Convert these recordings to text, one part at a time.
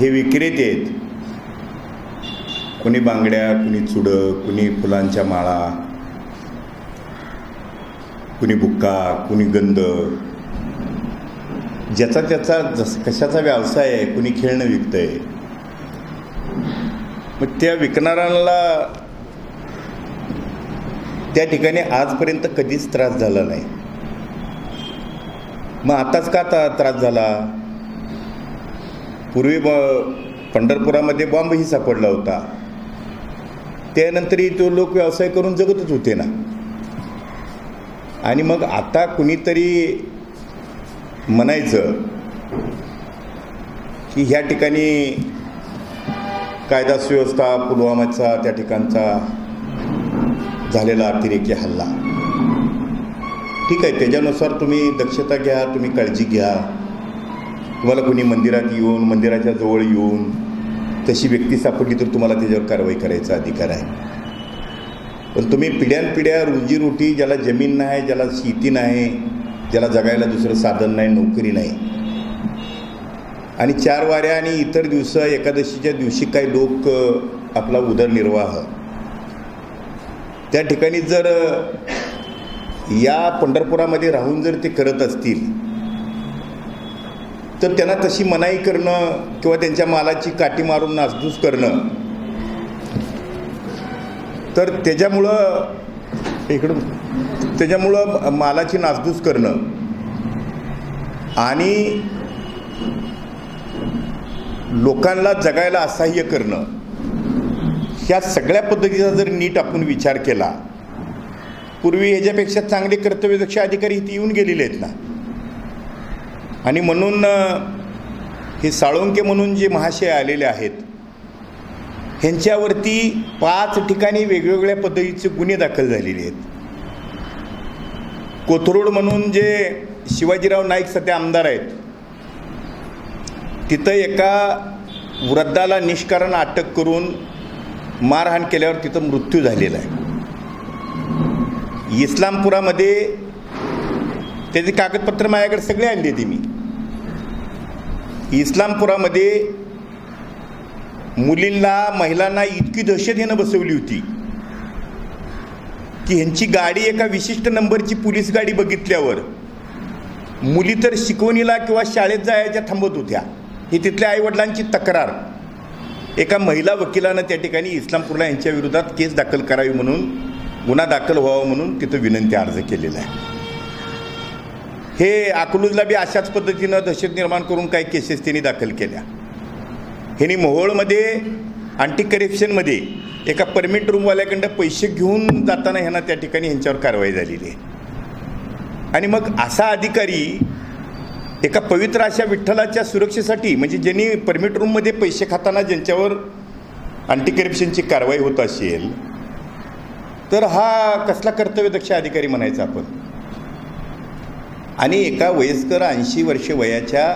हे विक्रेते आहेत. कुणी बांगड्या, कुणी चुडं, कुणी फुलांच्या माळा, कुणी बुक्का, कुणी गंध, ज्याचा त्याचा कशाचा व्यवसाय आहे. कुणी खेळणं विकतंय. मग त्या विकणाऱ्यांना त्या ठिकाणी आजपर्यंत कधीच त्रास झाला नाही. मग आताच का त्रास झाला? पूर्वी पंढरपुरामध्ये बॉम्बही सापडला होता. त्यानंतरही तो लोक व्यवसाय करून जगतच होते ना. आणि मग आता कुणीतरी म्हणायचं की ह्या ठिकाणी कायदा सुव्यवस्था, पुलवामाचा त्या ठिकाणचा झालेला अतिरेकी हल्ला, ठीक आहे, त्याच्यानुसार तुम्ही दक्षता घ्या, तुम्ही काळजी घ्या. तुम्हाला कोणी मंदिरात येऊन, मंदिराच्या जवळ येऊन तशी व्यक्ती सापडली तर तुम्हाला त्याच्यावर कारवाई करायचा अधिकार आहे. पण तुम्ही पिढ्यानपिढ्या रोजीरोटी, ज्याला जमीन नाही, ज्याला शेती नाही, ज्याला जगायला दुसरं साधन नाही, नोकरी नाही, आणि 4 वाऱ्या आणि इतर दिवस, एकादशीच्या दिवशी काही लोक आपला उदरनिर्वाह त्या ठिकाणी जर या पंढरपुरामध्ये राहून जर ते करत असतील तर त्यांना तशी मनाई करणं किंवा त्यांच्या मालाची काठी मारून नासधूस करणं, तर त्याच्यामुळं मालाची नासधूस करणं आणि लोकांना जगायला असह्य करणं, ह्या सगळ्या पद्धतीचा जर नीट आपण विचार केला, पूर्वी ह्याच्यापेक्षा चांगले कर्तव्यदक्ष अधिकारी इथे येऊन गेलेले आहेत ना. आणि म्हणून हे साळुंके म्हणून जे महाशय आलेले आहेत, ह्यांच्यावरती 5 ठिकाणी वेगवेगळ्या पद्धतीचे गुन्हे दाखल झालेले आहेत. कोथरूड म्हणून जे शिवाजीराव नाईक सध्या आमदार आहेत, तिथं एका वृद्धाला निष्कारण अटक करून मारहाण केल्यावर तिथं मृत्यू झालेला आहे. इस्लामपुरामध्ये त्याचे कागदपत्र माझ्याकडे सगळे आणले ते मी. इस्लामपुरामध्ये मुलींना, महिलांना इतकी दहशत येणं बसवली होती की ह्यांची गाडी, एका विशिष्ट नंबरची पोलीस गाडी बघितल्यावर मुली तर शिकवणीला किंवा शाळेत जायच्या थांबत होत्या. ही तिथल्या आईवडिलांची तक्रार. एका महिला वकिलानं त्या ठिकाणी इस्लामपूरला यांच्या विरोधात केस दाखल करावी म्हणून, गुन्हा दाखल व्हावा म्हणून तिथं विनंती अर्ज केलेला आहे. हे अकलूजला बी अशाच पद्धतीनं दहशत निर्माण करून काही केसेस त्यांनी दाखल केल्या. ह्यांनी मोहोळमध्ये अँटी करप्शनमध्ये एका परमिट रूमवाल्याकडं पैसे घेऊन जाताना ह्यांना त्या ठिकाणी ह्यांच्यावर कारवाई झालेली आहे. आणि मग असा अधिकारी एका पवित्र अशा विठ्ठलाच्या सुरक्षेसाठी, म्हणजे ज्यांनी परमिट रूममध्ये पैसे खाताना ज्यांच्यावर अँटी करप्शनची कारवाई होत असेल, तर हा कसला कर्तव्यदक्ष अधिकारी म्हणायचा आपण? आणि एका वयस्कर 80 वर्ष वयाच्या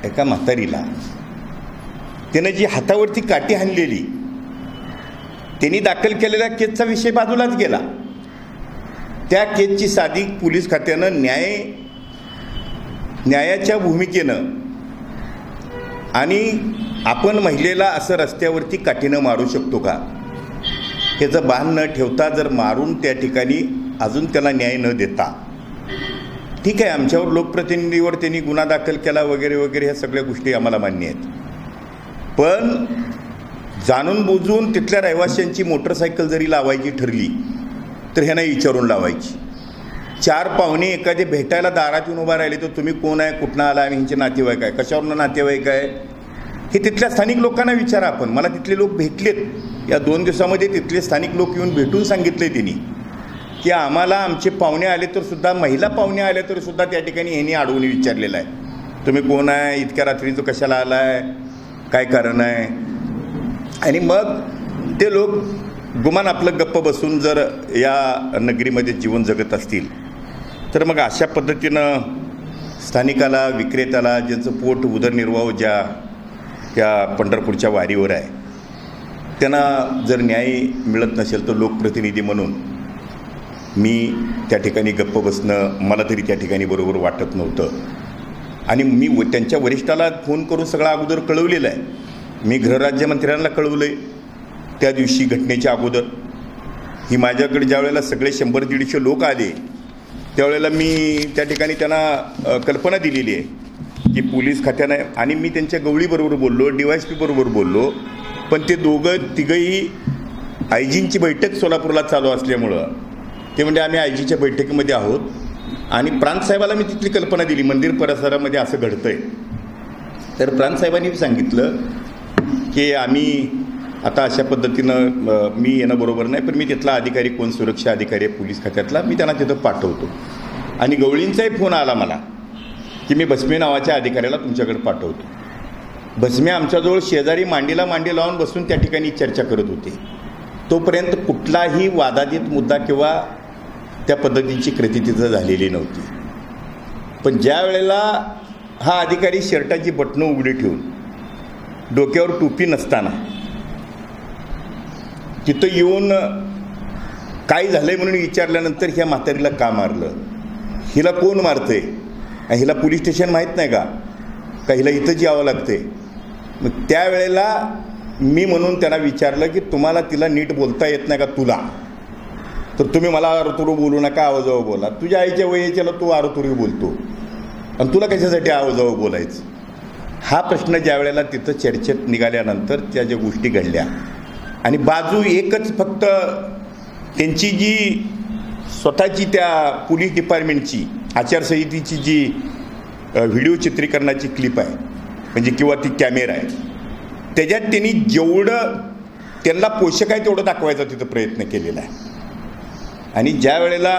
एका म्हातारीला त्यानं जी हातावरती काठी हाणलेली, त्यांनी दाखल केलेल्या केसचा विषय बाजूलाच गेला. त्या केसची साधी पोलीस खात्यानं न्यायाच्या भूमिकेनं, आणि आपण महिलेला असं रस्त्यावरती काठीनं मारू शकतो का ह्याचं भान न ठेवता जर मारून त्या ठिकाणी अजून त्याला न्याय न देता, ठीक आहे, आमच्यावर लोकप्रतिनिधीवर त्यांनी गुन्हा दाखल केला वगैरे वगैरे, ह्या सगळ्या गोष्टी आम्हाला मान्य आहेत. पण जाणून बुजून तिथल्या रहिवाशांची मोटरसायकल जरी लावायची ठरली तर ह्यांना विचारून लावायची. 4 पाहुणे एखादे भेटायला दारात येऊन उभा राहिले तर तुम्ही कोण आहे, कुठनं आला, आणि ह्यांचे नातेवाईक आहे, कशावरनं नातेवाईक आहे, हे तिथल्या स्थानिक लोकांना विचारा. आपण, मला तिथले लोक भेटलेत या 2 दिवसामध्ये, तिथले स्थानिक लोक येऊन भेटून सांगितले त्यांनी की आम्हाला आमचे पाहुणे आले तर सुद्धा, महिला पाहुणे आले तर सुद्धा त्या ठिकाणी ह्यांनी अडवून विचारलेलं आहे, तुम्ही कोण आहे, इतक्या रात्रीचं कशाला आला आहे, काय कारण आहे. आणि मग ते लोक गुमान आपलं गप्प बसून जर या नगरीमध्ये जीवन जगत असतील तर मग अशा पद्धतीनं स्थानिकाला, विक्रेत्याला, ज्यांचं पोट उदरनिर्वाह ज्या त्या पंढरपूरच्या वारीवर आहे, त्यांना जर न्याय मिळत नसेल तर लोकप्रतिनिधी म्हणून मी त्या ठिकाणी गप्प बसणं मला तरी त्या ठिकाणी बरोबर वाटत नव्हतं. आणि मी त्यांच्या वरिष्ठाला फोन करून सगळं अगोदर कळवलेलं आहे मी गृहराज्यमंत्र्यांना कळवलं आहे त्या दिवशी घटनेच्या अगोदर. ही माझ्याकडे ज्या वेळेला सगळे 100-150 लोक आले त्यावेळेला मी त्या ठिकाणी त्यांना कल्पना दिलेली आहे की पोलीस खात्यानं, आणि मी त्यांच्या गवळीबरोबर बोललो, DYSP बरोबर बोललो, पण ते तिघंही आयजींची बैठक सोलापूरला चालू असल्यामुळं ते म्हणजे आम्ही आयजीच्या बैठकीमध्ये आहोत. आणि प्रांतसाहेबाला मी तिथली कल्पना दिली, मंदिर परिसरामध्ये असं घडतं आहे. तर प्रांतसाहेबांनी सांगितलं की आम्ही आता अशा पद्धतीनं मी येणं बरोबर नाही, पण मी तिथला अधिकारी, कोण सुरक्षा अधिकारी आहे पोलीस खात्यातला, मी त्यांना तिथं पाठवतो. आणि गवळींचाही फोन आला मला की मी भस्मे नावाच्या अधिकाऱ्याला तुमच्याकडे पाठवतो. भस्मे आमच्याजवळ शेजारी मांडीला मांडी लावून बसून त्या ठिकाणी चर्चा करत होते. तोपर्यंत कुठलाही वादातीत मुद्दा किंवा त्या पद्धतीची कृती तिथं झालेली नव्हती. पण ज्या वेळेला हा अधिकारी शर्टाची बटणं उघडी ठेवून डोक्यावर टोपी नसताना तिथं येऊन काय झालंय म्हणून विचारल्यानंतर ह्या म्हातारीला का मारलं, हिला कोण मारतंय, हिला पोलीस स्टेशन माहीत नाही का हिला इथंच यावं लागतंय. मग त्यावेळेला मी म्हणून त्यांना विचारलं की तुम्हाला तिला नीट बोलता येत नाही का तुला, तर तुम्ही मला आरोतुरू बोलू नका, आवाजावर बोला. तुझ्या आईच्या वयाच्याला तू आरोतुरू बोलतो आणि तुला कशासाठी आवाजावर बोलायचं. हा प्रश्न ज्या वेळेला तिथं चर्चेत निघाल्यानंतर त्या ज्या गोष्टी घडल्या आणि बाजू एकच फक्त त्यांची जी स्वतःची त्या पोलीस डिपार्टमेंटची आचारसंहितेची जी व्हिडिओ चित्रीकरणाची क्लिप आहे म्हणजे किंवा ती कॅमेरा आहे, त्याच्यात त्यांनी जेवढं त्यांना पोषक आहे तेवढं दाखवायचा तिथं प्रयत्न केलेला आहे. आणि ज्या वेळेला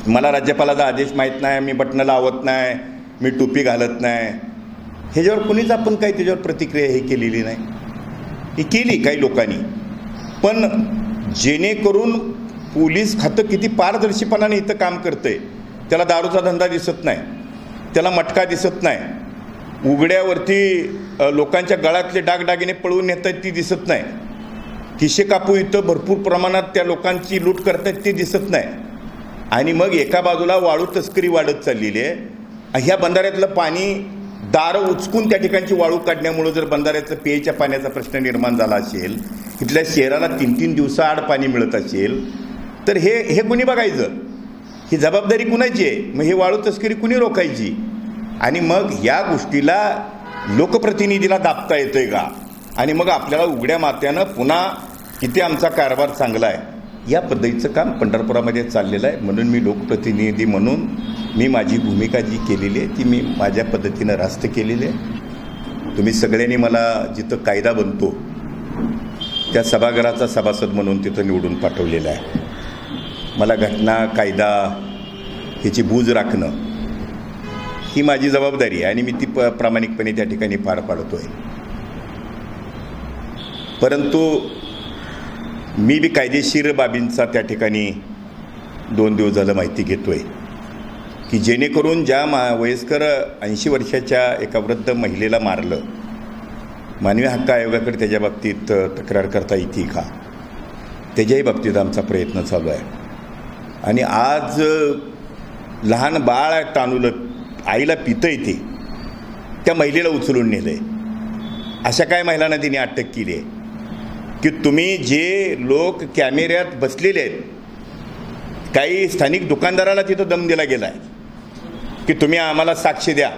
मला राज्यपालाचा आदेश माहीत नाही, मी बटणं लावत नाही, मी टोपी घालत नाही, ह्याच्यावर कुणीच आपण काही त्याच्यावर प्रतिक्रिया हे केलेली नाही. ही केली काही लोकांनी, पण जेणेकरून पोलीस खातं किती पारदर्शीपणाने इथं काम करतंय. त्याला दारूचा धंदा दिसत नाही, त्याला मटका दिसत नाही, उघड्यावरती लोकांच्या गळ्यातले दागदागिने पळवून नेत आहेत ती दिसत नाही, खिशे कापू इथं भरपूर प्रमाणात त्या लोकांची लूट करतायत ती दिसत नाही. आणि मग एका बाजूला वाळू तस्करी वाढत चाललेली आहे. ह्या बंधाऱ्यातलं पाणी दारं उचकून त्या ठिकाणची वाळू काढण्यामुळं जर बंधाऱ्याचं प्यायच्या पाण्याचा प्रश्न निर्माण झाला असेल, इथल्या शहराला 3-3 दिवसाआड पाणी मिळत असेल, तर हे कुणी बघायचं, ही जबाबदारी कुणाची आहे. मग हे वाळू तस्करी कुणी रोखायची. आणि मग या गोष्टीला लोकप्रतिनिधीला दाबता येतोय का, आणि मग आपल्याला उघड्या माथ्यानं पुन्हा किती आमचा कारभार चांगला आहे या पद्धतीचं काम पंढरपुरामध्ये चाललेलं आहे. म्हणून मी लोकप्रतिनिधी म्हणून मी माझी भूमिका जी केलेली आहे ती मी माझ्या पद्धतीनं रास्त केलेली आहे. तुम्ही सगळ्यांनी मला जिथं कायदा बनतो त्या सभागृहाचा सभासद म्हणून तिथं निवडून पाठवलेलं आहे. मला घटना कायदा ह्याची बूज राखणं ही माझी जबाबदारी आहे आणि मी ती प्रामाणिकपणे त्या ठिकाणी पार पाडतो आहे. परंतु मी बी कायदेशीर बाबींचा त्या ठिकाणी 2 दिवस झालं माहिती घेतो आहे की जेणेकरून ज्या वयस्कर 80 वर्षाच्या एका वृद्ध महिलेला मारलं, मानवी हक्क आयोगाकडे त्याच्या बाबतीत तक्रार करता येते का, त्याच्याही बाबतीत आमचा प्रयत्न चालू आहे. आणि आज लहान बाळ ताणूलं आईला पितं येते, त्या महिलेला उचलून नेलं आहे. अशा काय महिलांना तिने अटक केली आहे की तुम्ही जे लोक कॅमेऱ्यात बसलेले आहेत, काही स्थानिक दुकानदाराला तिथं दम दिला गेला आहे की तुम्ही आम्हाला साक्ष द्या,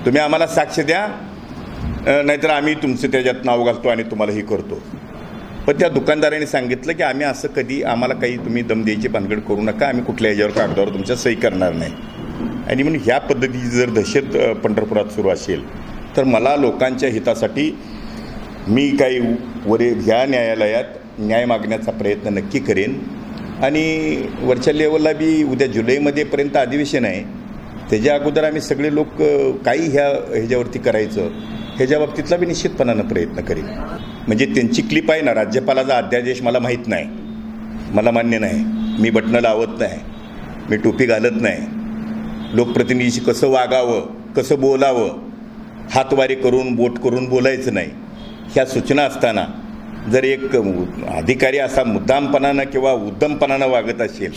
तुम्ही आम्हाला साक्ष द्या, नाहीतर आम्ही तुमचं त्याच्यात नाव घालतो आणि तुम्हाला हे करतो. पण त्या दुकानदाराने सांगितलं की आम्ही असं कधी, आम्हाला काही तुम्ही दम द्यायची भानगड करू नका, आम्ही कुठल्या ह्याच्यावर कागदावर तुमच्या सही करणार नाही. आणि म्हणून ह्या पद्धतीची जर दहशत पंढरपुरात सुरू असेल तर मला लोकांच्या हितासाठी मी काही ह्या न्यायालयात न्याय मागण्याचा प्रयत्न नक्की करेन. आणि वरच्या लेवलला बी उद्या जुलैमध्येपर्यंत अधिवेशन आहे, त्याच्या अगोदर आम्ही सगळे लोक काही ह्याच्यावरती करायचं ह्याच्या बाबतीतला बी निश्चितपणानं प्रयत्न करेन. म्हणजे त्यांची क्लिप आहे ना, राज्यपालाचा अध्यादेश मला माहीत नाही, मला मान्य नाही, मी बटणं लावत नाही, मी टोपी घालत नाही, लोकप्रतिनिधीशी कसं वागावं, कसं बोलावं, हातवारी करून बोट करून बोलायचं नाही, ह्या सूचना असताना जर एक अधिकारी असा मुद्दामपणानं किंवा उद्दमपणानं वागत असेल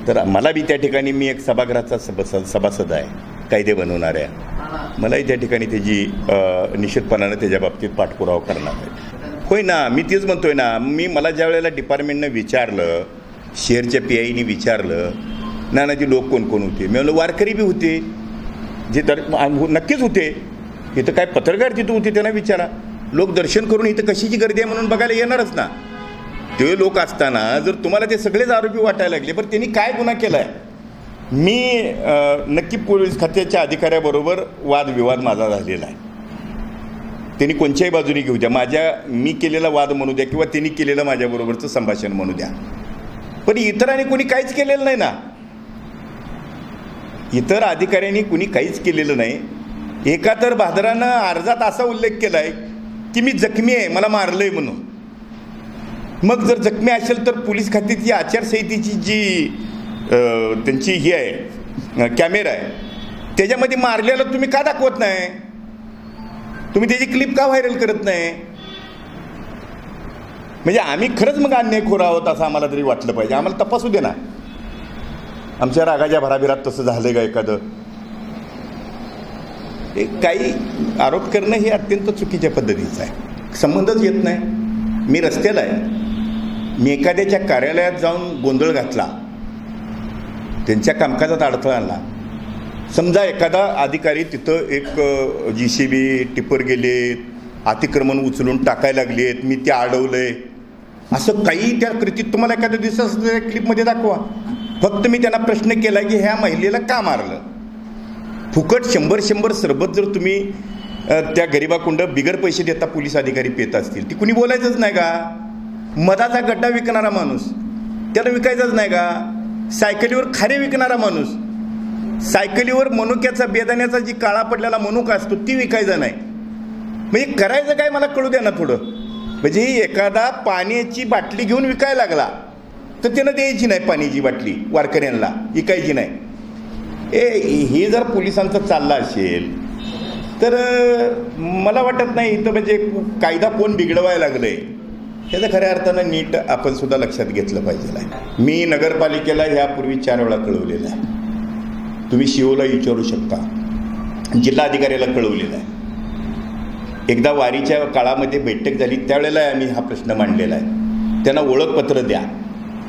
तर मला बी त्या ठिकाणी, मी एक सभागृहाचा सभासद आहे, कायदे बनवणाऱ्या, मलाही त्या ठिकाणी त्याची निश्चितपणानं त्याच्या बाबतीत पाठपुरावा करणार आहे. होय ना, मी तेच म्हणतोय ना. मला ज्या वेळेला डिपार्टमेंटनं विचारलं, शहरच्या PIनी विचारलं ना ती लोक कोण कोण होते, मी म्हणलं वारकरी बी होते जे नक्कीच होते. इथं काय पत्रकार तिथं होते त्यांना विचारा. लोक दर्शन करून इथं कशाची गर्दी आहे म्हणून बघायला येणारच ना. ते लोक असताना जर तुम्हाला ते सगळेच आरोपी वाटायला लागले, पण त्यांनी काय गुन्हा केला आहे? मी नक्की पोलीस खात्याच्या अधिकाऱ्याबरोबर वादविवाद माझा झालेला आहे. त्यांनी कोणत्याही बाजूने घेऊ द्या, मी केलेला वाद म्हणू द्या किंवा त्यांनी केलेलं माझ्याबरोबरचं संभाषण म्हणू द्या, पण इतरांनी कोणी काहीच केलेलं नाही ना. इतर अधिकाऱ्यांनी कुणी काहीच केलेलं नाही. एका तर भादरानं अर्जात असा उल्लेख केला आहे की मी जखमी आहे, मला मारलंय म्हणून. मग जर जखमी असेल तर पोलीस खात्याची आचारसंहितेची जी त्यांची ही आहे कॅमेरा आहे, त्याच्यामध्ये मारलेलं तुम्ही का दाखवत नाही? तुम्ही त्याची क्लिप का व्हायरल करत नाही? म्हणजे आम्ही खरंच मग अन्यायखोर आहोत असं आम्हाला तरी वाटलं पाहिजे. आम्हाला तपासू दे ना. आमच्या रागाच्या भराभिरात तसं झालंय का एखादं? काही आरोप करणं हे अत्यंत चुकीच्या पद्धतीचं आहे. संबंधच येत नाही. मी रस्त्याला आहे, मी एखाद्याच्या कार्यालयात जाऊन गोंधळ घातला, त्यांच्या कामकाजात अडथळा आणला. समजा एखादा अधिकारी तिथं एक JCB टिपर गेलेत, अतिक्रमण उचलून टाकायला लागलेत, मी ते अडवलंय, असं काही त्या कृतीत तुम्हाला एखाद्या दिवसात क्लिपमध्ये दाखवा. फक्त मी त्यांना प्रश्न केला की ह्या महिलेला का मारलं? फुकट 100 सरबत जर तुम्ही त्या गरिबाकुंड बिगर पैसे देता पोलीस अधिकारी पेत असतील, ती कुणी बोलायचंच नाही का? मधाचा गड्डा विकणारा माणूस त्याला विकायचाच नाही का? सायकलीवर खारे विकणारा माणूस, सायकलीवर मनुक्याचा बेदाण्याचा जी काळा पडलेला मनुका असतो ती विकायचा नाही. म्हणजे करायचं काय मला कळू द्या ना थोडं. म्हणजे एखादा पाण्याची बाटली घेऊन विकायला लागला तर त्यानं द्यायची नाही पाण्याची बाटली, वारकऱ्यांना विकायची नाही. हे जर पोलिसांचं चाललं असेल तर मला वाटत नाही इथं म्हणजे कायदा कोण बिघडवायला लागलंय त्याचं खऱ्या अर्थानं नीट आपण सुद्धा लक्षात घेतलं पाहिजे. मी नगरपालिकेला ह्यापूर्वी 4 वेळा कळवलेलं आहे. तुम्ही COला विचारू शकता, जिल्हाधिकाऱ्याला कळवलेलं आहे. एकदा वारीच्या काळामध्ये बैठक झाली त्यावेळेला आम्ही हा प्रश्न मांडलेला आहे. त्यांना ओळखपत्र द्या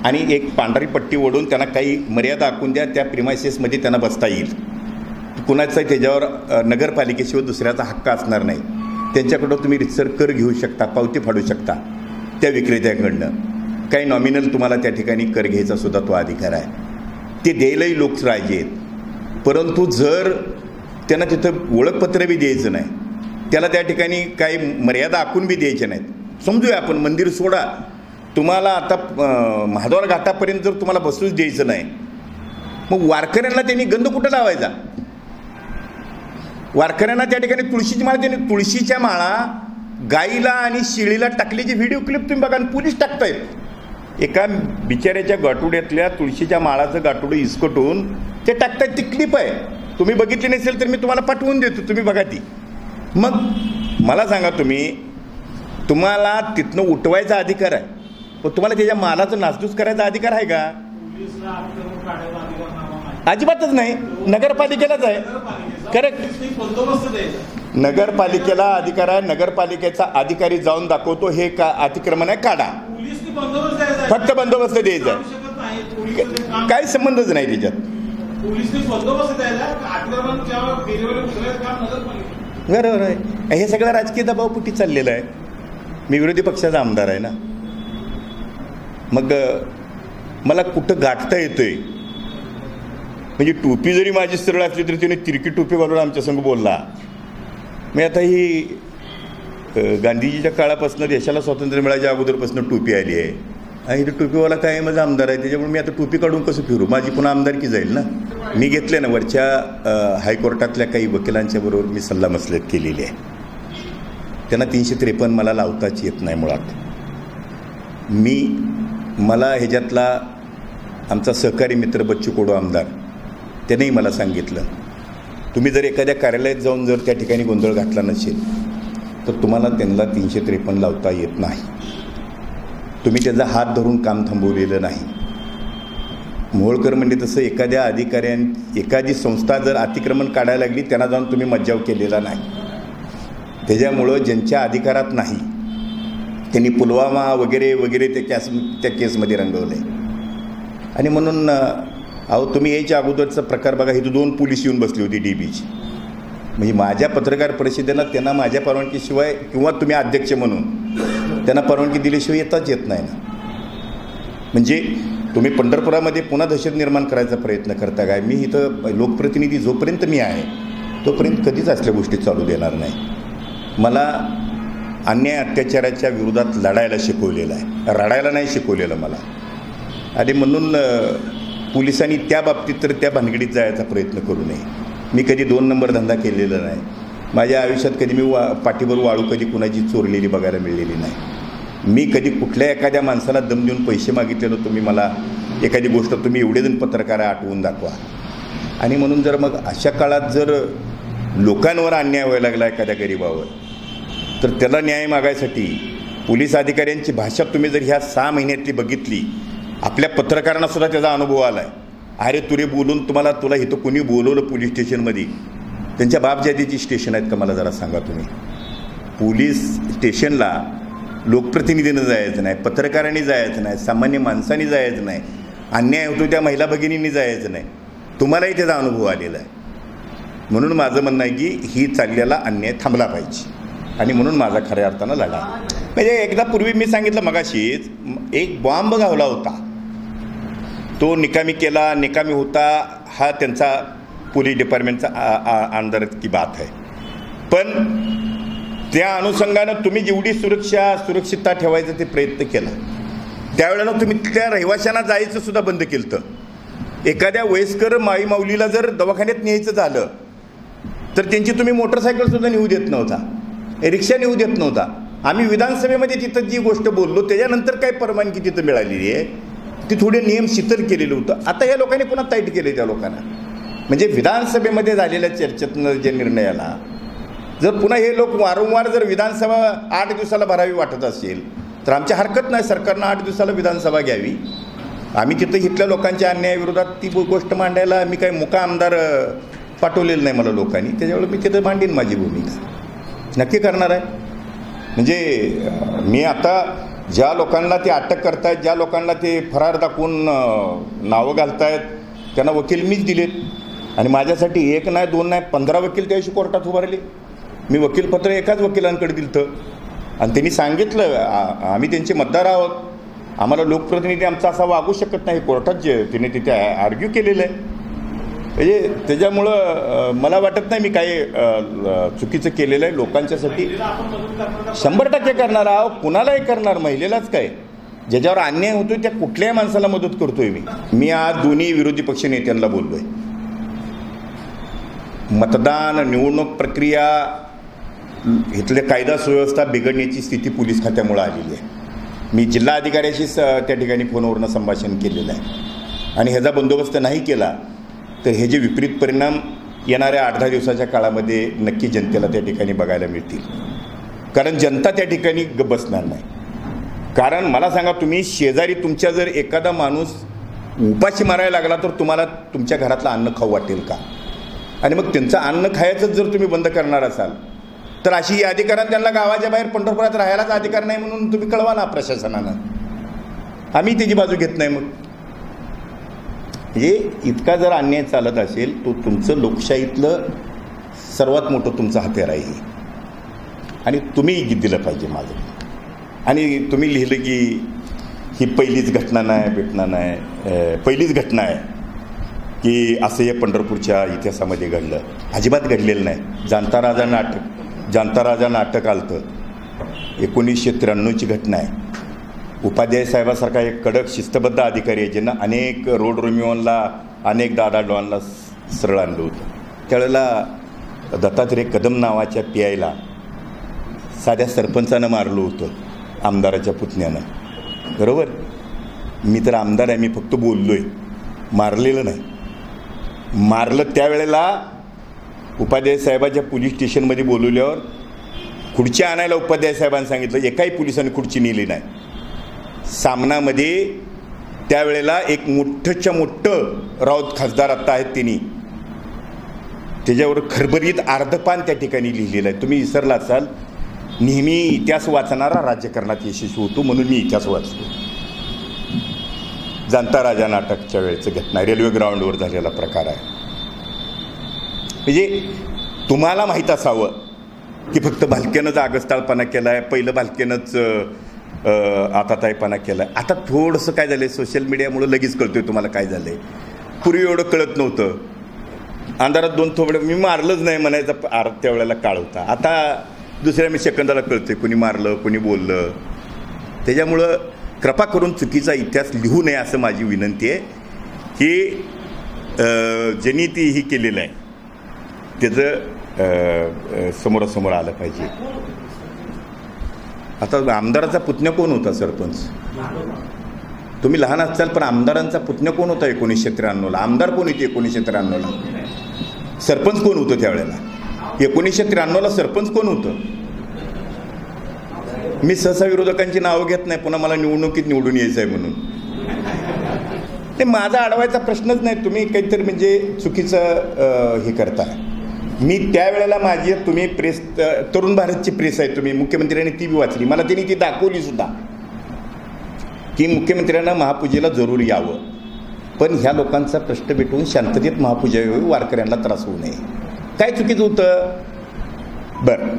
आणि एक पांढरी पट्टी ओढून त्यांना काही मर्यादा आखून द्या, त्या प्रिमायसेसमध्ये त्यांना बसता येईल. कुणाचा त्याच्यावर नगरपालिकेशिवाय दुसऱ्याचा हक्क असणार नाही. त्यांच्याकडं तुम्ही रितसर कर घेऊ शकता, पावती फाडू शकता त्या विक्रेत्याकडनं. काही नॉमिनल तुम्हाला त्या ठिकाणी कर घ्यायचा सुद्धा तो अधिकार आहे. ते द्यायलाही लोक राजे आहेत. परंतु जर त्यांना तिथं ओळखपत्र बी द्यायचं नाही, त्याला त्या ठिकाणी काही मर्यादा आखून बी द्यायच्या नाहीत. समजूया आपण मंदिर सोडा, तुम्हाला आता महाद्वार घाटापर्यंत जर तुम्हाला बसूच द्यायचं नाही, मग वारकऱ्यांना त्यांनी गंध कुठं लावायचा? वारकऱ्यांना त्या ठिकाणी तुळशीची माळा, त्यांनी तुळशीच्या माळा गाईला आणि शिळीला टाकल्याची व्हिडिओ क्लिप तुम्ही बघा, पोलीस टाकतायत. एका बिचाऱ्याच्या गाठुड्यातल्या तुळशीच्या माळाचं गाठुडं इसकटून ते टाकतायत, ती क्लिप आहे. तुम्ही बघितली नसेल तर मी तुम्हाला पाठवून देतो, तुम्ही बघा ती. मग मला सांगा, तुम्हाला तिथनं उठवायचा अधिकार आहे, पण तुम्हाला त्याच्या मालाचं नासधूस करायचा अधिकार आहे का? अजिबातच नाही. नगरपालिकेलाच आहे. करेक्ट. नगरपालिकेला अधिकार आहे. नगरपालिकेचा अधिकारी जाऊन दाखवतो हे का अतिक्रमण आहे, काढा. फक्त बंदोबस्त द्यायचा आहे, काही संबंधच नाही त्याच्यात. बरोबर आहे. हे सगळं राजकीय दबावपोटी चाललेलं आहे. मी विरोधी पक्षाचा आमदार आहे ना, मग मला कुठं गाठता येतोय. म्हणजे टोपी जरी माझी सरळ असली तरी त्याने तिरकी टोपी घालून आमच्यासंग बोलला. मी आता ही गांधीजीच्या काळापासून देशाला स्वातंत्र्य मिळायच्या अगोदरपासून टोपी आली आहे आणि इथे टोपीवाला काय माझा आमदार आहे, त्याच्यामुळे मी आता टोपी काढून कसं फिरू? माझी पुन्हा आमदारकी जाईल ना. मी घेतले ना वरच्या हायकोर्टातल्या काही वकिलांच्या बरोबर मी सल्लामसलत केलेली आहे. त्यांना 353 मला लावताच येत नाही मुळात. मला ह्याच्यातला आमचा सहकारी मित्र बच्चू कडू आमदार त्यानेही मला सांगितलं, तुम्ही जर एखाद्या कार्यालयात जाऊन जर त्या ठिकाणी गोंधळ घातला नसेल तर तुम्हाला त्यांना 353 लावता येत नाही. तुम्ही त्याचा हात धरून काम थांबवलेलं नाही. मोहोळकर म्हणजे तसं एखादी संस्था जर अतिक्रमण काढायला लागली त्यांना जाऊन तुम्ही मज्जाव केलेला नाही. त्याच्यामुळं ज्यांच्या अधिकारात नाही त्यांनी पुलवामा वगैरे वगैरे त्या केसमध्ये रंगवले. आणि म्हणून तुम्ही यायच्या अगोदरचा प्रकार बघा, इथं 2 पोलीस येऊन बसली होती DBची. म्हणजे माझ्या पत्रकार परिषदेला त्यांना माझ्या परवानगीशिवाय किंवा तुम्ही अध्यक्ष म्हणून त्यांना परवानगी दिल्याशिवाय येताच येत नाही ना. म्हणजे तुम्ही पंढरपुरामध्ये पुन्हा दहशत निर्माण करायचा प्रयत्न करता काय? मी इथं लोकप्रतिनिधी जोपर्यंत मी आहे तोपर्यंत कधीच असल्या गोष्टी चालू देणार नाही. मला अन्याय अत्याचाराच्या विरोधात लढायला शिकवलेलं आहे, रडायला नाही शिकवलेलं मला. आणि म्हणून पोलिसांनी त्या बाबतीत तर त्या भानगडीत जायचा प्रयत्न करू नये. मी कधी 2 नंबर धंदा केलेला नाही. माझ्या आयुष्यात कधी मी पाठीवर वाळू कधी कुणाची चोरलेली बघायला मिळलेली नाही. मी कधी कुठल्या एखाद्या माणसाला दम देऊन पैसे मागितले तुम्ही मला एखादी गोष्ट तुम्ही एवढे जण पत्रकार आठवून दाखवा. आणि म्हणून जर मग अशा काळात जर लोकांवर अन्याय व्हायला लागला एखाद्या गरिबावर, तर त्याला न्याय मागायसाठी पोलीस अधिकाऱ्यांची भाषा तुम्ही जर ह्या 6 महिन्यातली बघितली, आपल्या पत्रकारांनासुद्धा त्याचा अनुभव आला आहे. अरे तुरे बोलून तुला इथं कोणी बोलवलं पोलीस स्टेशनमध्ये? त्यांच्या बापजातीची स्टेशन आहेत का मला जरा सांगा तुम्ही. पोलीस स्टेशनला लोकप्रतिनिधीनं जायचं नाही, पत्रकारांनी जायचं नाही, सामान्य माणसांनी जायचं नाही, अन्याय होतो त्या महिला भगिनींनी जायचं नाही. तुम्हालाही त्याचा अनुभव आलेला आहे. म्हणून माझं म्हणणं आहे की ही चाललेला अन्याय थांबला पाहिजे. आणि म्हणून माझा खऱ्या अर्थानं लढा. म्हणजे एकदा पूर्वी मी सांगितलं मगाशीच, एक बॉम्ब घावला होता, तो निकामी होता. हा त्यांचा पोलीस डिपार्टमेंटचा अंदर की बात आहे. पण त्या अनुषंगानं तुम्ही जेवढी सुरक्षितता ठेवायचा ते प्रयत्न केला, त्यावेळेला तुम्ही त्या रहिवाशांना जायचं सुद्धा बंद केलं. तर एखाद्या वयस्कर माऊलीला जर दवाखान्यात न्यायचं झालं तर त्यांची तुम्ही मोटरसायकलसुद्धा नेऊ देत नव्हता, रिक्षा नेऊ देत नव्हता. आम्ही विधानसभेमध्ये तिथं जी गोष्ट बोललो त्याच्यानंतर काय परवानगी तिथं मिळालेली आहे, ती थोडे नियम शिथिल केलेलं होतं. आता या लोकांनी पुन्हा टाईट केले त्या लोकांना. म्हणजे विधानसभेमध्ये झालेल्या चर्चेतनं जे निर्णयाला जर पुन्हा हे लोक वारंवार जर विधानसभा 8 दिवसाला भरावी वाटत असेल तर आमची हरकत नाही, सरकारनं 8 दिवसाला विधानसभा घ्यावी. आम्ही तिथं इथल्या लोकांच्या अन्यायाविरोधात ती गोष्ट मांडायला मी काही मुका आमदार पाठवलेलं नाही मला लोकांनी. त्याच्यामुळे मी तिथं मांडीन माझी भूमिका नक्की करणार आहे. म्हणजे मी आता ज्या लोकांना ते अटक करतायत, ज्या लोकांना ते फरार दाखवून नावं घालतायत, त्यांना वकील मीच दिलेत. आणि माझ्यासाठी 1 नाही 2 नाही 15 वकील त्याशी कोर्टात उभारले. मी वकीलपत्र एकाच वकिलांकडे दिलं आणि त्यांनी सांगितलं आम्ही त्यांचे मतदार आहोत, आम्हाला लोकप्रतिनिधी आमचा असा वागू शकत नाही. कोर्टात जे तिने तिथे आर्ग्यू केलेलं आहे. म्हणजे त्याच्यामुळं मला वाटत नाही मी काही चुकीचं केलेलं आहे. लोकांच्यासाठी 100% करणार आहोत, कुणालाही करणार, महिलेलाच काय, ज्याच्यावर अन्याय होतोय त्या कुठल्याही माणसाला मदत करतोय मी आज दोन्ही विरोधी पक्ष नेत्यांना बोललोय. मतदान निवडणूक प्रक्रिया इथले कायदा सुव्यवस्था बिघडण्याची स्थिती पोलीस खात्यामुळे आलेली आहे. मी जिल्हाधिकाऱ्याशीच त्या ठिकाणी फोनवरनं संभाषण केलेलं आहे. आणि ह्याचा बंदोबस्त नाही केला तर हे जे विपरीत परिणाम येणाऱ्या 8-10 दिवसाच्या काळामध्ये नक्की जनतेला त्या ठिकाणी बघायला मिळतील. कारण जनता त्या ठिकाणी बसणार नाही. कारण मला सांगा, तुम्ही शेजारी तुमच्या जर एखादा माणूस उपाशी मारायला लागला तर तुम्हाला तुमच्या घरातलं अन्न खाऊ वाटेल का? आणि मग त्यांचं अन्न खायचंच जर तुम्ही बंद करणार असाल तर अशी यादी करा, त्यांना गावाच्या बाहेर पंढरपुरात राहायलाच अधिकार नाही म्हणून तुम्ही कळवा ना प्रशासनानं. आम्ही त्याची बाजू घेत नाही. मग हे इतका जर अन्याय चालत असेल तो तुमचं लोकशाहीतलं सर्वात मोठं तुमचं हत्यार आहे आणि तुम्ही दिलं पाहिजे माझं. आणि तुम्ही लिहिलं की ही पहिलीच घटना नाही, पहिलीच घटना आहे की असं या पंढरपूरच्या इतिहासामध्ये घडलं. अजिबात घडलेलं नाही. जाणता राजा नाटक आलतं, 1993ची घटना आहे. उपाध्याय साहेबासारखा एक कडक शिस्तबद्ध अधिकारी आहे ज्यांना अनेक रोड रोमिओनला, अनेक दादा डॉनला सरळ आणलं होतं. त्यावेळेला दत्तात्रय कदम नावाच्या PIला साध्या सरपंचानं मारलं होतं आमदाराच्या पुतण्यानं. बरोबर, मी तर आमदार आहे, मी फक्त बोललोय, मारलेलं नाही. मारलं त्यावेळेला उपाध्याय साहेबाच्या पोलीस स्टेशनमध्ये बोलवल्यावर खुर्ची आणायला उपाध्याय साहेबांनी सांगितलं, एकाही पोलिसांनी खुर्ची नेली नाही. सामनामध्ये त्यावेळेला एक मोठंच्या मोठं राऊत खासदार आत्ता आहेत त्यांनी त्याच्यावर खरबरीत अर्धपान त्या ठिकाणी लिहिलेलं आहे. तुम्ही विसरला असाल, नेहमी इतिहास वाचणारा राज्यकारणात यशस्वी होतो म्हणून मी इतिहास वाचतो. जाणता राजा नाटकच्या वेळेचं घटना, रेल्वे ग्राउंडवर झालेला प्रकार आहे. म्हणजे तुम्हाला माहीत असावं की फक्त भालकेनंच आगस्ताळपणा केला आहे, पहिलं भालकेनंच आताताईपणा केला आहे. आता थोडंसं काय झालं आहे, सोशल मीडियामुळं लगेच कळतोय तुम्हाला काय झालं आहे. पूर्वी एवढं कळत नव्हतं. अंधारात दोन थोबडे मी मारलंच नाही म्हणायचा त्यावेळेला काळ होता. आता दुसऱ्या मी सेकंदाला कळतोय कोणी मारलं कोणी बोललं. त्याच्यामुळं कृपा करून चुकीचा इतिहास लिहू नये असं माझी विनंती आहे. की ज्यांनी ती ही केलेलं आहे त्याचं समोरासमोर आलं पाहिजे. आता आमदाराचा पुतण्या कोण होता सरपंच? तुम्ही लहान असाल पण आमदारांचा पुतण्या कोण होता 1993ला? आमदार कोण होते 1993ला? सरपंच कोण होतं त्यावेळेला? 1993ला सरपंच कोण होतं? मी सहसा विरोधकांची नावं घेत नाही, पुन्हा मला निवडणुकीत निवडून यायचं आहे म्हणून. ते माझा अडवायचा प्रश्नच नाही. तुम्ही काहीतरी म्हणजे चुकीचं हे करताय. मी त्यावेळेला माझी, तुम्ही प्रेस, तरुण भारतची प्रेस आहे, तुम्ही मुख्यमंत्र्यांनी ती बी वाचली, मला त्यांनी ती दाखवली सुद्धा की मुख्यमंत्र्यांना महापूजेला जरूर यावं, पण ह्या लोकांचा प्रश्न भेटून शांततेत महापूजा यावी, वारकऱ्यांना त्रास होऊ नये. काय चुकीचं होतं? बरं,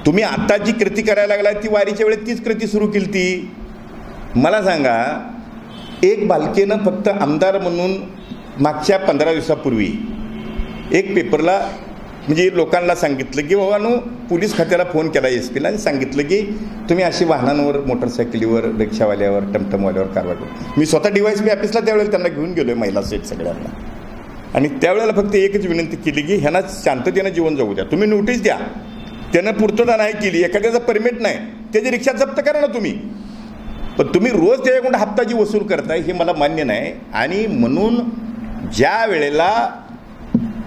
तुम्ही आता जी कृती करायला लागला ती वारीच्या वेळेत तीच कृती सुरू केली ती. मला सांगा, एक बालकेनं फक्त आमदार म्हणून मागच्या 15 दिवसापूर्वी एक पेपरला म्हणजे लोकांना सांगितलं की बाबांनो, पोलीस खात्याला फोन केला SP ला आणि सांगितलं की तुम्ही अशी वाहनांवर, मोटरसायकलीवर, रिक्षावाल्यावर, टमटमवाल्यावर कारवाई करू. मी स्वतः DYSP ऑफिसला त्यावेळेला त्यांना घेऊन गेलो आहे, महिला सेट सगळ्यांना, आणि त्यावेळेला फक्त एकच विनंती केली की ह्यांना शांततेनं जीवन जगू द्या. तुम्ही नोटीस द्या, त्यानं पूर्तता नाही केली, एखाद्याचा परमिट नाही, त्याची रिक्षा जप्त करा ना तुम्ही. पण तुम्ही रोज त्याच्याकडून हप्ताची वसूल करताय हे मला मान्य नाही. आणि म्हणून ज्या वेळेला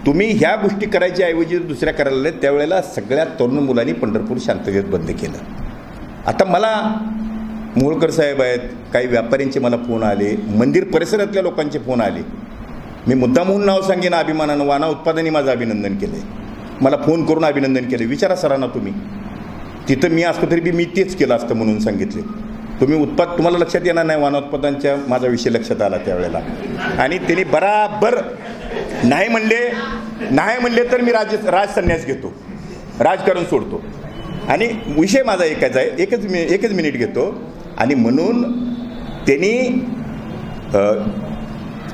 तुम्ही ह्या गोष्टी करायच्या ऐवजी दुसऱ्या करायला लागल्या त्यावेळेला सगळ्या तरुण मुलांनी पंढरपूर शांततेत बंद केलं. आता मला मोहोळकर साहेब आहेत, काही व्यापाऱ्यांचे मला फोन आले, मंदिर परिसरातल्या लोकांचे फोन आले. मी मुद्दामहून नाव सांगेन अभिमानानं, वाना उत्पादनाने माझं अभिनंदन केलं आहे, मला फोन करून अभिनंदन केलं. विचारा सरांना तुम्ही, तिथं मी असतो तरी मी तेच केलं असतं म्हणून सांगितले. तुम्हाला लक्षात येणार नाही, वाना उत्पादनांच्या माझा विषय लक्षात आला त्यावेळेला. आणि त्यांनी बराबर नाही म्हणले तर मी राज संन्यास घेतो, राजकारण सोडतो. आणि विषय माझा एकच आहे, एकच मिनिट घेतो. आणि म्हणून त्यांनी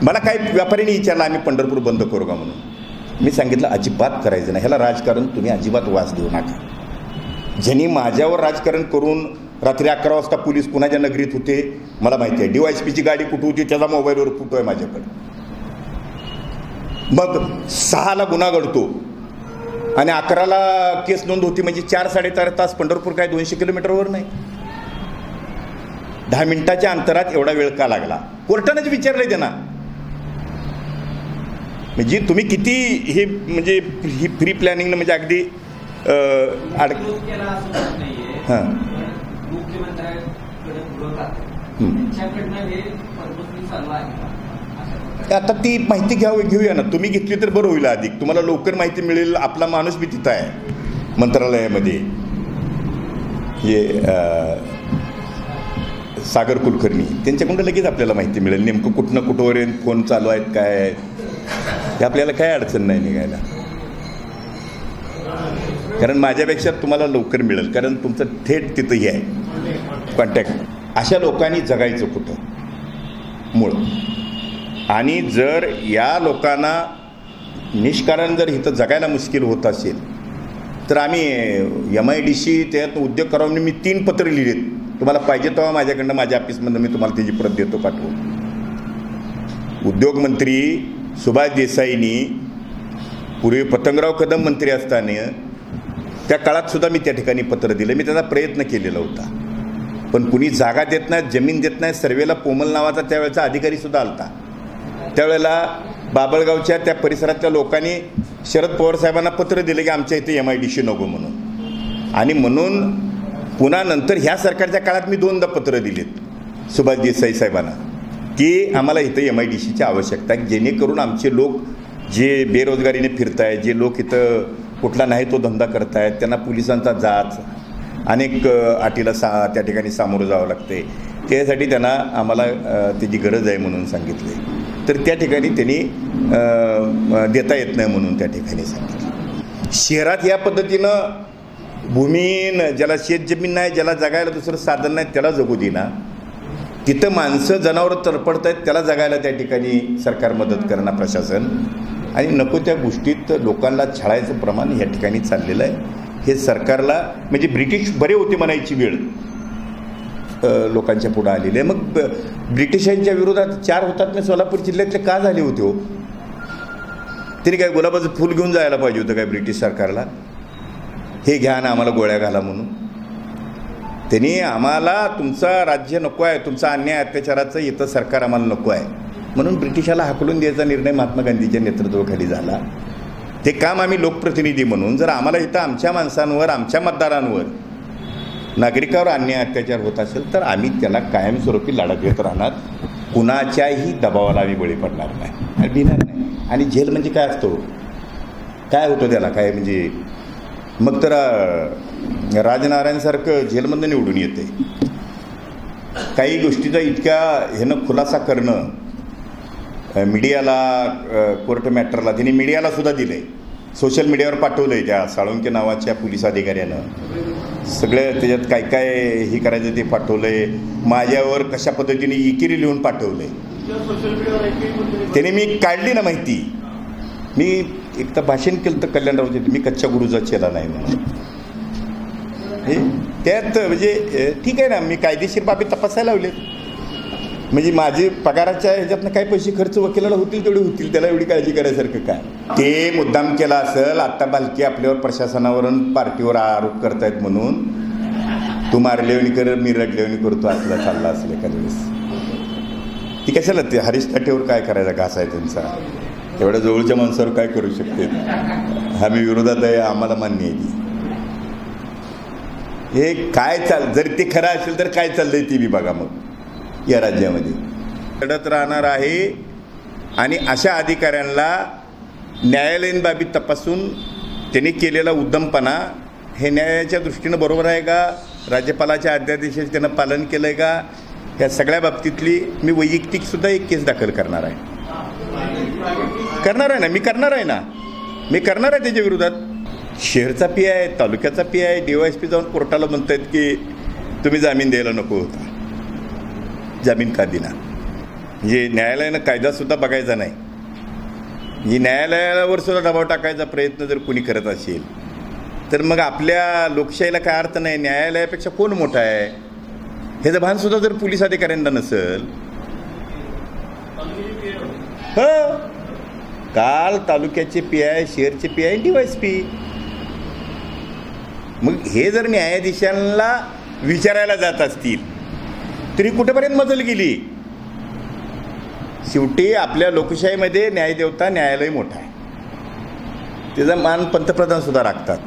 मला काही व्यापाऱ्यांनी विचारलं आम्ही पंढरपूर बंद करू का म्हणून. मी सांगितलं अजिबात करायचं नाही, ह्याला राजकारण तुम्ही अजिबात वास देऊ नका. ज्यांनी माझ्यावर राजकारण करून रात्री 11 वाजता पोलीस कुणाच्या नगरीत होते मला माहिती आहे, DYSPची गाडी कुठं होती त्याचा मोबाईलवर फोटो आहे माझ्याकडे. मग 6ला गुन्हा घडतो आणि 11ला केस नोंद होती, म्हणजे 4-4.5 तास. पंढरपूर काय 200 किलोमीटरवर नाही. 10 मिनिटाच्या अंतरात एवढा वेळ का लागला? कोर्टानेच विचारलंय त्यांना. म्हणजे तुम्ही किती हे म्हणजे ही प्री प्लॅनिंग म्हणजे अगदी हां आता ती माहिती घेऊया ना, तुम्ही घेतली तर बरं होईल, अधिक तुम्हाला लवकर माहिती मिळेल. आपला माणूस बी तिथं आहे मंत्रालयामध्ये, हे सागर कुलकर्णी, त्यांच्याकडून लगेच आपल्याला माहिती मिळेल नेमकं कुठनं कुठंवर फोन चालू आहेत काय आहेत. हे आपल्याला काय अडचण नाही निघायला, कारण माझ्यापेक्षा तुम्हाला लवकर मिळेल, कारण तुमचं थेट तिथं हे आहे कॉन्टॅक्ट. अशा लोकांनी जगायचं कुठं मूळ. आणि जर या लोकांना निष्कारण जर इथं जगायला मुश्किल होत असेल तर आम्ही MIDC त्यात उद्योग करावं म्हणून मी 3 पत्र लिहिलेत. तुम्हाला पाहिजे तेव्हा माझ्याकडनं माझ्या ऑफिसमधून मी तुम्हाला त्याची प्रत देतो पाठवून. उद्योगमंत्री सुभाष देसाईंनी पूर्वी पतंगराव कदम मंत्री असताना त्या काळात सुद्धा मी त्या ठिकाणी पत्र दिलं. मी त्याचा प्रयत्न केलेला होता, पण कुणी जागा देत नाहीत, जमीन देत नाही. सर्वेला पोमल नावाचा त्यावेळेचा अधिकारीसुद्धा आलता. त्यावेळेला बाबळगावच्या त्या परिसरातल्या लोकांनी शरद पवार साहेबांना पत्र दिलं की आमच्या इथे MIDC नको म्हणून. आणि म्हणून पुन्हा नंतर ह्या सरकारच्या काळात मी 2दा पत्र दिलेत सुभाष देसाई साहेबांना की आम्हाला इथं MIDCची आवश्यकता आहे, जेणेकरून आमचे लोक जे बेरोजगारीने फिरत आहेत, जे लोक इथं कुठला नाही तो धंदा करत आहेत, त्यांना पोलिसांचा जाच अनेक अटीला त्या ठिकाणी सामोरं जावं लागते, त्यासाठी त्यांना आम्हाला त्याची गरज आहे म्हणून सांगितले. तर त्या ठिकाणी त्यांनी देता येत नाही म्हणून त्या ठिकाणी सांगितलं. शहरात या पद्धतीनं भूमीहीन, ज्याला शेतजमीन नाही, ज्याला जगायला दुसरं साधन नाही, त्याला जगू देना. तिथं माणसं जनावरं तरपडत आहेत, त्याला जगायला त्या ठिकाणी सरकार मदत करणार, प्रशासन. आणि नको त्या गोष्टीत लोकांना छळायचं प्रमाण या ठिकाणी चाललेलं आहे. हे सरकारला म्हणजे ब्रिटिश बरे होते म्हणायची वेळ लोकांच्या पुढे आलेली आहे. मग ब्रिटिशांच्या विरोधात 4 हुतात्मे सोलापूर जिल्ह्यातले का झाले होते हो? त्यांनी काय गुलाबाचं फूल घेऊन जायला पाहिजे होतं काय ब्रिटिश सरकारला? हे घ्या ना आम्हाला गोळ्या घाला म्हणून. त्यांनी आम्हाला तुमचं राज्य नको आहे, तुमचा अन्याय अत्याचाराचं इथं सरकार आम्हाला नको आहे म्हणून ब्रिटिशाला हाकलून द्यायचा निर्णय महात्मा गांधीच्या नेतृत्वाखाली झाला. ते काम आम्ही लोकप्रतिनिधी म्हणून जर आम्हाला इथं आमच्या माणसांवर, आमच्या मतदारांवर, नागरिकावर अन्याय अत्याचार होत असेल तर आम्ही त्याला कायमस्वरूपी लढा देत राहणार. कुणाच्याही दबावाला आम्ही बळी पडणार नाही आणि भिणार नाही. आणि जेल म्हणजे काय असतो, काय होतं त्याला, काय म्हणजे मग तर राजनारायणसारखं जेलमधनं निवडून येते. काही गोष्टीचा इतक्या ह्यानं खुलासा करणं, मीडियाला, कोर्ट मॅटरला त्यांनी मीडियाला सुद्धा दिलं आहे, सोशल मीडियावर पाठवलं आहे. त्या साळुंके नावाच्या पोलीस अधिकाऱ्यानं सगळं त्याच्यात काय काय हे करायचं ते पाठवलं आहे. माझ्यावर कशा पद्धतीने इकिरी लिहून पाठवलं आहे. त्याने मी काढली ना माहिती. मी एक तर भाषण केलं तर कल्याणरावचे, मी कच्च्या गुरुचा चेला नाही म्हणून. हे त्यात म्हणजे ठीक आहे ना, मी कायदेशीर बाबी तपासायला लावलेत. म्हणजे माझे पगाराच्या ह्याच्यातनं काय पैसे खर्च वकिलाला होतील तेवढे होतील, त्याला एवढी काळजी करायसारखं काय? ते मुद्दाम केला असेल. आत्ता बालकी आपल्यावर प्रशासनावरून पार्टीवर आरोप करतायत म्हणून तू मारलेवणी कर, मी रडलेवणी करतो असला चालला असेल एखाद्या वेळेस. ती कशाला ते हरीश ताटेवर काय करायचा घास आहे त्यांचा? एवढ्या जवळच्या माणसावर काय करू शकते? आम्ही विरोधात आहे, आम्हाला मान्य आहे. हे काय जर ते खरं असेल तर काय चाललंय ती बी बघा मग या राज्यामध्ये. लढत राहणार आहे आणि अशा अधिकाऱ्यांना न्यायालयीन बाबी तपासून त्यांनी केलेला उद्दमपणा हे न्यायाच्या दृष्टीनं बरोबर आहे का? राज्यपालाच्या अध्यादेशाचे त्यानं पालन केलं आहे का? ह्या सगळ्या बाबतीतली मी वैयक्तिकसुद्धा एक केस दाखल करणार आहे. करणार आहे ना, मी करणार आहे ना, मी करणार आहे त्याच्या विरोधात. शहरचा PI, तालुक्याचा PI, DYSP जाऊन कोर्टाला म्हणत आहेत की तुम्ही जामीन द्यायला नको होता. जामीन का दिना? म्हणजे न्यायालयानं कायदासुद्धा बघायचा नाही. म्हणजे न्यायालयावर सुद्धा दबाव टाकायचा प्रयत्न जर कोणी करत असेल तर मग आपल्या लोकशाहीला काय अर्थ नाही. न्यायालयापेक्षा कोण मोठा आहे ह्याचं भानसुद्धा जर पोलीस अधिकाऱ्यांना नसेल. हो, काल तालुक्याचे PI, शहरचे PI, DYSP. मग हे जर न्यायाधीशांना विचारायला जात असतील तरी कुठेपर्यंत मजल गेली? शेवटी आपल्या लोकशाहीमध्ये न्यायदेवता न्यायालय मोठा आहे, त्याचा मान पंतप्रधानसुद्धा राखतात.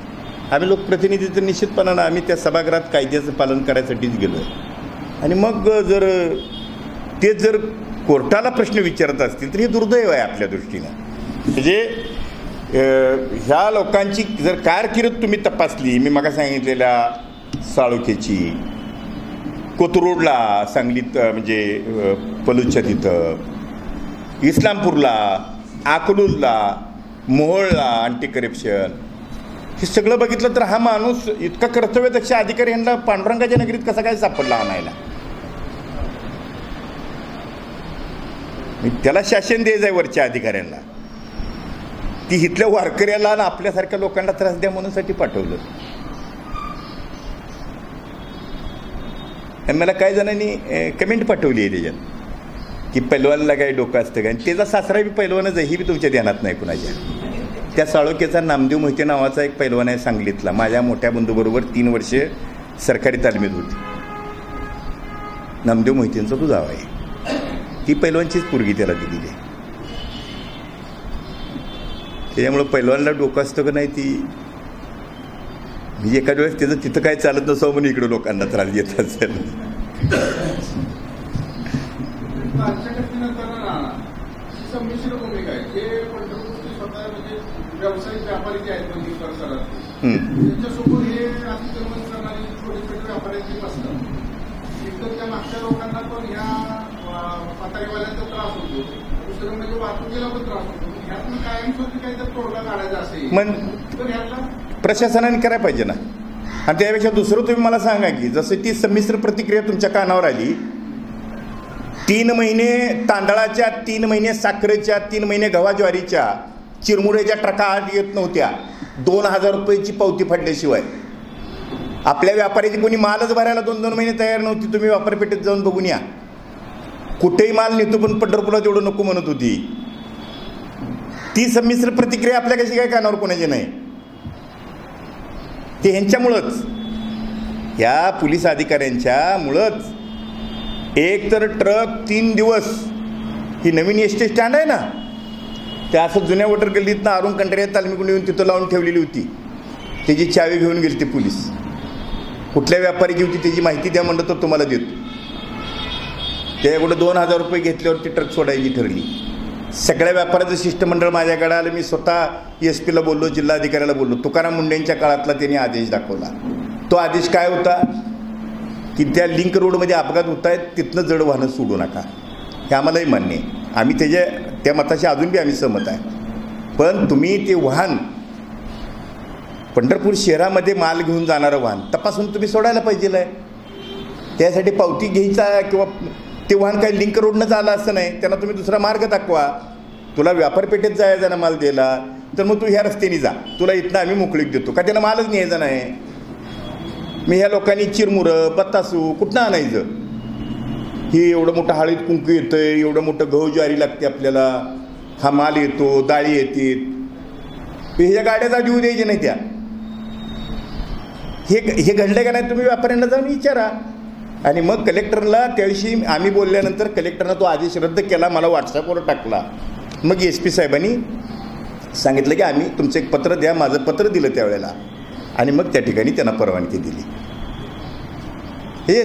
आम्ही लोकप्रतिनिधी तर निश्चितपणानं आम्ही त्या सभागृहात कायद्याचं पालन करायसाठीच गेलो आहे. आणि मग तेच जर कोर्टाला प्रश्न विचारत असतील तर हे दुर्दैव आहे आपल्या दृष्टीनं. म्हणजे ह्या लोकांची जर कारकीर्द तुम्ही तपासली, मी मगा सांगितलेल्या साळुंकेची, कोथरूडला, सांगलीत म्हणजे पलूसच्या तिथं, इस्लामपूरला, अकलूजला, मोहोळला अँटी करप्शन, हे सगळं बघितलं तर हा माणूस इतका कर्तव्यदक्ष अधिकारी यांना पांडुरंगाच्या नगरीत कसा काय सापडला आणायला? त्याला शासन द्यायचं आहे वरच्या अधिकाऱ्यांना. ती इथल्या वारकऱ्याला आणि आपल्यासारख्या लोकांना त्रास द्या म्हणूनसाठी पाठवलं. आणि मला काही जणांनी कमेंट पाठवली आहे त्याच्यात की पैलवानला काही डोकं असतं का? आणि त्याचा सासरा बी पैलवानच आहे, ही बी तुमच्या ध्यानात नाही कुणाच्या. त्या साळुंकेचा नामदेव मोहिते नावाचा एक पैलवान आहे सांगलीतला. माझ्या मोठ्या बंधूबरोबर 3 वर्षे सरकारी तालमीत होती. नामदेव मोहितेंचा तो जाव आहे. ती पैलवानचीच पोरगी त्याला दिलेली आहे. त्याच्यामुळं पैलवानला डोकं असतं का नाही ती म्हणजे एखाद्या वेळेस त्याचं तिथं काय चालत नसावं म्हणून इकडं लोकांना त्रास देत असेल. संमिश्र भूमिका आहे. जे पंढरपूरचे स्वतः म्हणजे व्यावसायिक व्यापारी जे आहेत मंदिर परिसरात त्यांच्यासोबत हे अतिक्रमण करणारे छोटे छोटे व्यापाऱ्यांची बसतात. एकदम त्या मागच्या लोकांना पण ह्या पतारीवाल्यांचा त्रास होतो. दुसरं म्हणजे वाहतुकीला पण त्रास होतो. ह्यातनं कायमस्वरूपी काहीतरी तोडगा काढायचा असेल तर ह्यातला प्रशासनाने करायला पाहिजे ना. आणि त्यापेक्षा दुसरं तुम्ही मला सांगा की जसं ती संमिश्र प्रतिक्रिया तुमच्या कानावर आली, 3 महिने तांदळाच्या, 3 महिने साखरेच्या, 3 महिने गव्हा ज्वारीच्या चिरमुऱ्याच्या ट्रका आत येत नव्हत्या 2,000 रुपयाची पावती फाडल्याशिवाय. आपल्या व्यापाऱ्याची कोणी मालच भरायला 2-2 महिने तयार नव्हती. तुम्ही व्यापारपेठेत जाऊन बघून या, कुठेही माल नेतो पण पंढरपुरात एवढं नको म्हणत होती. ती संमिश्र प्रतिक्रिया आपल्या कशी काय कानावर कोणाची नाही. ते ह्यांच्यामुळंच, या पोलीस अधिकाऱ्यांच्यामुळंच. एक तर ट्रक 3 दिवस, ही नवीन एस टी स्टँड आहे ना, त्या असं जुन्या वॉटर गल्लीतनं अरुण कंटारे तालमीकडून येऊन तिथं लावून ठेवलेली होती. त्याची चावी घेऊन गेली ते पोलीस. कुठल्या व्यापारीची होती त्याची माहिती द्या म्हणलं तर तुम्हाला देतो. त्याच्याकडे 2,000 रुपये घेतल्यावर ती ट्रक सोडायची ठरली. सगळ्या व्यापाऱ्याचं शिष्टमंडळ माझ्याकडे आलं. मी स्वतः एस पीला बोललो, जिल्हाधिकाऱ्याला बोललो. तुकाराम मुंडेंच्या काळातला त्यांनी आदेश दाखवला. तो आदेश काय होता की त्या लिंक रोडमध्ये अपघात होत आहेत, तिथनं जड वाहनं सोडू नका. हे आम्हालाही मान्य आहे. आम्ही त्या मताशी अजून बी आम्ही सहमत आहे. पण तुम्ही ते वाहन पंढरपूर शहरामध्ये माल घेऊन जाणारं वाहन तपासून तुम्ही सोडायला पाहिजे आहे. त्यासाठी पावती घ्यायचा किंवा ते वाहन काही लिंक रोडनं झालं असं नाही. त्यांना तुम्ही दुसरा मार्ग दाखवा. तुला व्यापारपेठेत जायचं ना माल द्यायला, तर मग तू ह्या रस्त्याने जा, तुला इथनं आम्ही मोकळीक देतो. का त्यांना मालच न्यायचा नाही. मी ह्या लोकांनी चिरमुरं बत्तासू कुठनं आणायचं. ही एवढं मोठं हळद कुंकू येतं, एवढं मोठं गहू ज्वारी लागते आपल्याला, हा माल येतो, डाळी येते, ह्या गाड्या जागी येऊ द्यायच्या नाही. त्या हे घडलं का नाही तुम्ही व्यापाऱ्यांना जाऊन विचारा. आणि मग कलेक्टरला त्याविषयी आम्ही बोलल्यानंतर कलेक्टरनं तो आदेश रद्द केला, मला व्हॉट्सअपवर टाकला. मग एस पी साहेबांनी सांगितलं की आम्ही तुमचं एक पत्र द्या. माझं पत्र दिलं त्यावेळेला आणि मग त्या ठिकाणी त्यांना परवानगी दिली. हे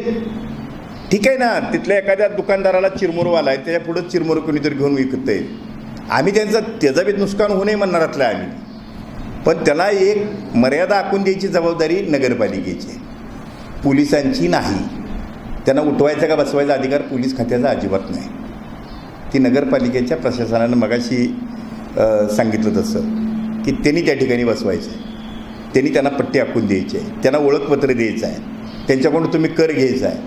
ठीक आहे ना. तिथल्या एखाद्या दुकानदाराला चिरमुरवाला आहे, त्याच्या पुढं चिरमुरं कोणीतरी घेऊन विकत आहे. आम्ही त्याचं बी नुकसान होऊ नये म्हणणारातलं आहे आम्ही. पण त्याला एक मर्यादा आखून द्यायची जबाबदारी नगरपालिकेची, पोलिसांची नाही. त्यांना उठवायचा का बसवायचा अधिकार पोलीस खात्याचा अजिबात नाही. ती नगरपालिकेच्या प्रशासनानं मगाशी सांगितलं तसं की त्यांनी त्या ठिकाणी बसवायचं आहे, त्यांनी त्यांना पट्टी आखून द्यायची आहे, त्यांना ओळखपत्र द्यायचं आहे, त्यांच्याकडून तुम्ही कर घ्यायचा आहे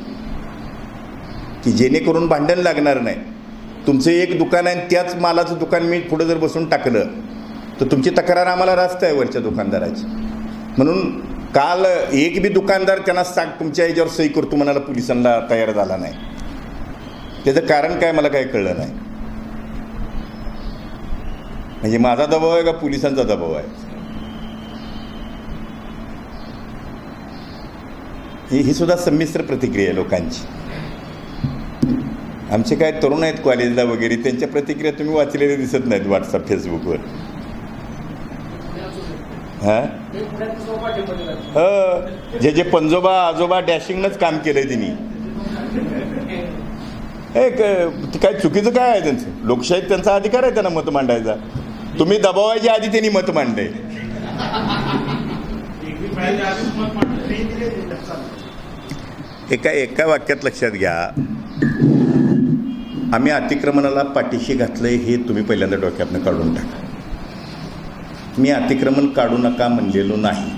की जेणेकरून भांडण लागणार नाही. तुमचं एक दुकान आहे, त्याच मालाचं दुकान मी पुढं जर बसून टाकलं तर तुमची तक्रार आम्हाला रास्त आहे वरच्या दुकानदाराची. म्हणून काल एक बी दुकानदार त्यांना तुमच्या याच्यावर सही करतो म्हणाला पोलिसांना तयार झाला नाही. त्याचं कारण काय मला काही कळलं नाही. म्हणजे माझा दबाव आहे का पोलिसांचा दबाव आहे. ही सुद्धा संमिश्र प्रतिक्रिया आहे लोकांची. आमचे काय तरुण आहेत कॉलेजला वगैरे, त्यांच्या प्रतिक्रिया तुम्ही वाचलेल्या दिसत नाहीत व्हॉट्सअप फेसबुकवर. जे पंजोबा आजोबा डॅशिंगनंच काम केलंय त्यांनी. काय चुकीचं काय आहे त्यांचं. लोकशाहीत त्यांचा अधिकार आहे त्यांना मत मांडायचा. तुम्ही दबावायच्या आधी त्यांनी मत मांडलंय. एका वाक्यात लक्षात घ्या, आम्ही अतिक्रमणाला पाठीशी घातलंय हे तुम्ही पहिल्यांदा डोक्यातनं काढून टाका. मी अतिक्रमण काढू नका म्हणलेलो नाही.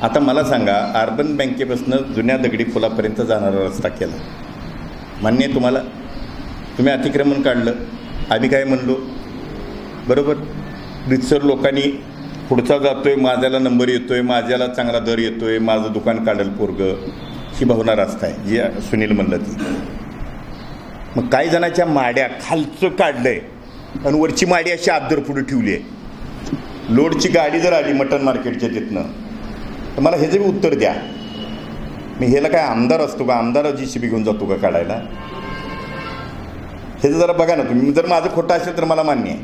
आता मला सांगा, अर्बन बँकेपासून जुन्या दगडी पुलापर्यंत जाणारा रस्ता केला, मान्य आहे तुम्हाला. तुम्ही अतिक्रमण काढलं, आम्ही काय म्हणलो बरोबर. रितसर लोकांनी पुढचा जातोय, माझ्याला नंबर येतोय, माझ्याला चांगला दर येतोय, माझं दुकान काढेल पोरगं, ही भावना रस्ता आहे जी सुनील म्हणलं ती. मग काही जणांच्या माड्या खालचं काढलंय आणि वरची माडी अशी आदर पुढे ठेवली आहे. लोडची गाडी जर आली मटन मार्केटच्या तिथनं तर मला ह्याचं बी उत्तर द्या. मी ह्याला काय आमदार असतो का, आमदार JCB घेऊन जातो का काढायला. ह्याचं जरा बघा ना तुम्ही. जर माझं खोटं असेल तर मला मान्य आहे.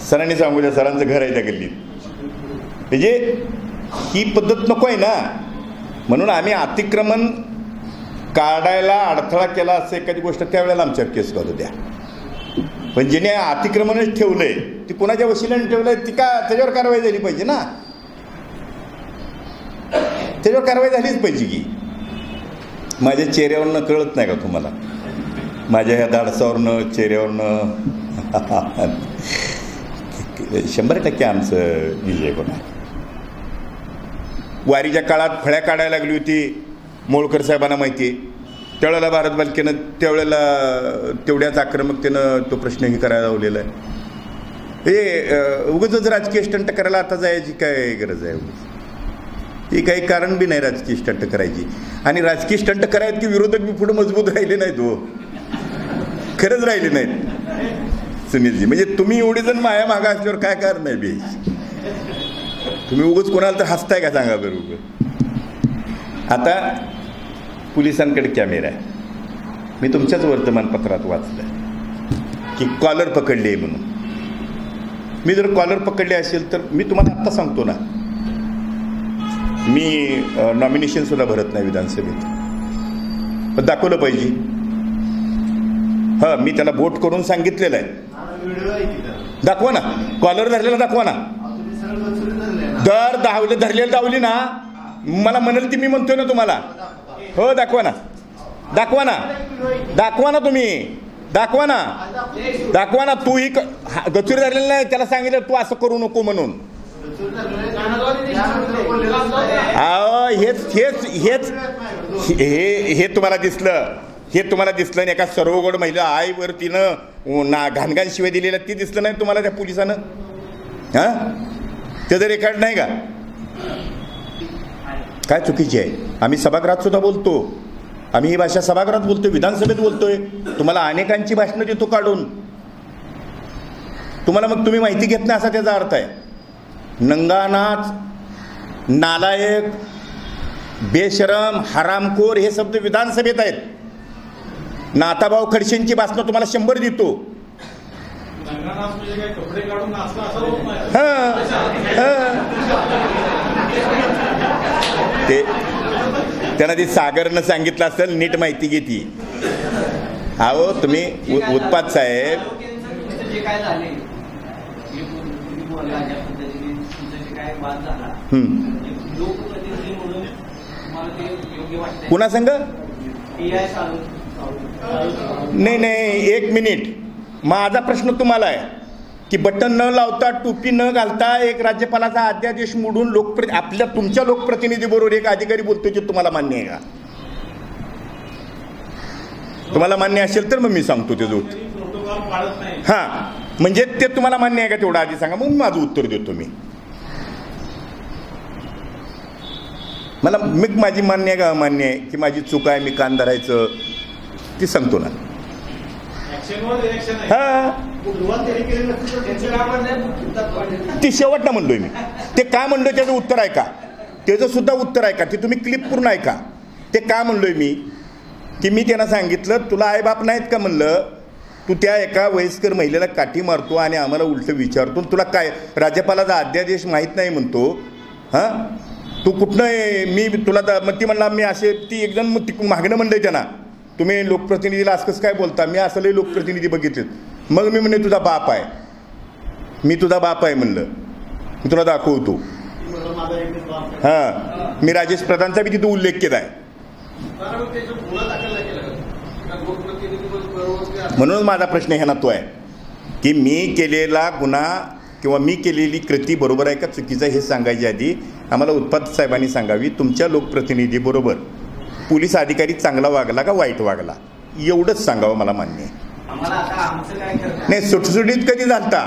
सरांनी सांगू द्या, सरांचं घर आहे त्या गल्लीत. म्हणजे ही पद्धत नको आहे ना. म्हणून आम्ही अतिक्रमण काढायला अडथळा केला असं एखादी गोष्ट त्यावेळेला आमच्यावर केस घालू द्या. पण ज्याने अतिक्रमणच ठेवलंय ती कोणाच्या वशिल्याने ठेवलंय ती का त्याच्यावर कारवाई झाली पाहिजे ना. त्याच्यावर कारवाई झालीच पाहिजे की. माझ्या चेहऱ्यावरनं कळत नाही का तुम्हाला, माझ्या ह्या धाडसावरनं चेहऱ्यावरनं 100% आमचं विजय होणार. वारीच्या काळात फळ्या काढायला लागली होती मोळकर साहेबांना माहिती आहे. त्यावेळेला भारत बालकेनं तेवढ्याच आक्रमकतेनं तो प्रश्नही करायला लावलेला आहे. हे उगाचच राजकीय स्टंट करायला आता जायची काय गरज आहे? ही काही कारण बी नाही राजकीय स्टंट करायची. आणि राजकीय स्टंट करायत की विरोधक बी पुढे मजबूत राहिले नाहीत हो, खरंच राहिले नाहीत सुनीलजी. म्हणजे तुम्ही एवढे जण माया मागा असल्यावर काय कारण आहे बी? तुम्ही उगाच कोणाला तर हसताय का सांगा बरोबर. आता पोलिसांकडे कॅमेरा आहे. मी तुमच्याच वर्तमानपत्रात वाचलं की कॉलर पकडले म्हणून. मी जर कॉलर पकडले असेल तर मी तुम्हाला आत्ता सांगतो ना, मी नॉमिनेशनसुद्धा भरत नाही विधानसभेत, पण दाखवलं पाहिजे. हां, मी त्याला बोट करून सांगितलेलं आहे, दाखवा ना कॉलर धरलेला, दाखवा ना. दर धरलेलं दावली ना, मला म्हणाल ती मी म्हणतोय ना तुम्हाला. हो दाखवा ना, दाखवा ना, दाखवा ना, तुम्ही दाखवा ना, दाखवा ना. तू ही गचुरी धरलेलं नाही, त्याला सांगितलं तू असं करू नको म्हणून. हे तुम्हाला दिसलं, हे तुम्हाला दिसलं नाही एका सर्वगोड महिला आईवर तिनं घाणघाण शिवाय दिलेला, ती दिसलं नाही तुम्हाला त्या पोलिसानं? हां, त्याचं रेकॉर्ड नाही का? काय चुकीची आहे? आम्ही सभागृहात सुद्धा बोलतो, आम्ही ही भाषा सभागृहात बोलतोय, विधानसभेत बोलतोय. तुम्हाला अनेकांची भाषणं देतो काढून. तुम्हाला मग तुम्ही माहिती घेत नाही असा त्याचा अर्थ आहे. नंगानाच, नालायक, बेशरम, हरामखोर हे शब्द विधानसभेत आहेत. नाथाभाऊ खडसेंची भाषणं तुम्हाला 100 देतो. ते त्यांना ती सागरनं सांगितलं असेल, नीट माहिती घेती. अहो तुम्ही उत्पाद साहेब, पुन्हा सांग. नाही, 1 मिनिट. माझा प्रश्न तुम्हाला आहे की बटन न लावता, टोपी न घालता एक राज्यपालाचा अध्यादेश मोडून तुमच्या लोकप्रतिनिधीबरोबर एक अधिकारी बोलतोय, जे तुम्हाला मान्य आहे का? तुम्हाला मान्य असेल तर मग मी सांगतो त्याचं उत्तर. हां, म्हणजे ते तुम्हाला मान्य आहे का तेवढं आधी सांगा, मग माझं उत्तर देतो मी. मला माझी मान्य आहे का अमान्य आहे की माझी चूक आहे, मी कान धरायचं ती सांगतो ना. हा, ती शेवटला म्हणलोय मी. ते का म्हणलोय त्याचं उत्तर आहे का? त्याचं सुद्धा उत्तर आहे का? ते तुम्ही क्लिप पूर्ण ऐका. ते का म्हणलोय मी की मी त्यांना सांगितलं, तुला आईबाप नाहीत का म्हणलं? तू त्या एका वयस्कर महिलेला काठी मारतो आणि आम्हाला उलटं विचारतो. तुला काय राज्यपालाचा अध्यादेश माहीत नाही म्हणतो? हां, तू कुठनं मी तुला मग ती म्हणला मी असे, ती एकदम मागणं म्हणलंय त्यांना, तुम्ही लोकप्रतिनिधीला असं कसं काय बोलता? मी असंही लोकप्रतिनिधी बघितलेत. मग मी म्हणले तुझा बाप आहे, मी तुझा बाप आहे म्हणलं, मी तुला दाखवतो. हां, मी राजेश प्रधानचा बी तिथं उल्लेख केला आहे. म्हणून माझा प्रश्न ह्या ना तो आहे की मी केलेला गुन्हा किंवा मी केलेली कृती बरोबर आहे का चुकीचं हे सांगायच्या आधी आम्हाला उत्पाद साहेबांनी सांगावी, तुमच्या लोकप्रतिनिधीबरोबर पोलीस अधिकारी चांगला वागला का वाईट वागला, एवढंच सांगावं मला मान्य आहे. नाही, सुटसुटीत कधी झालता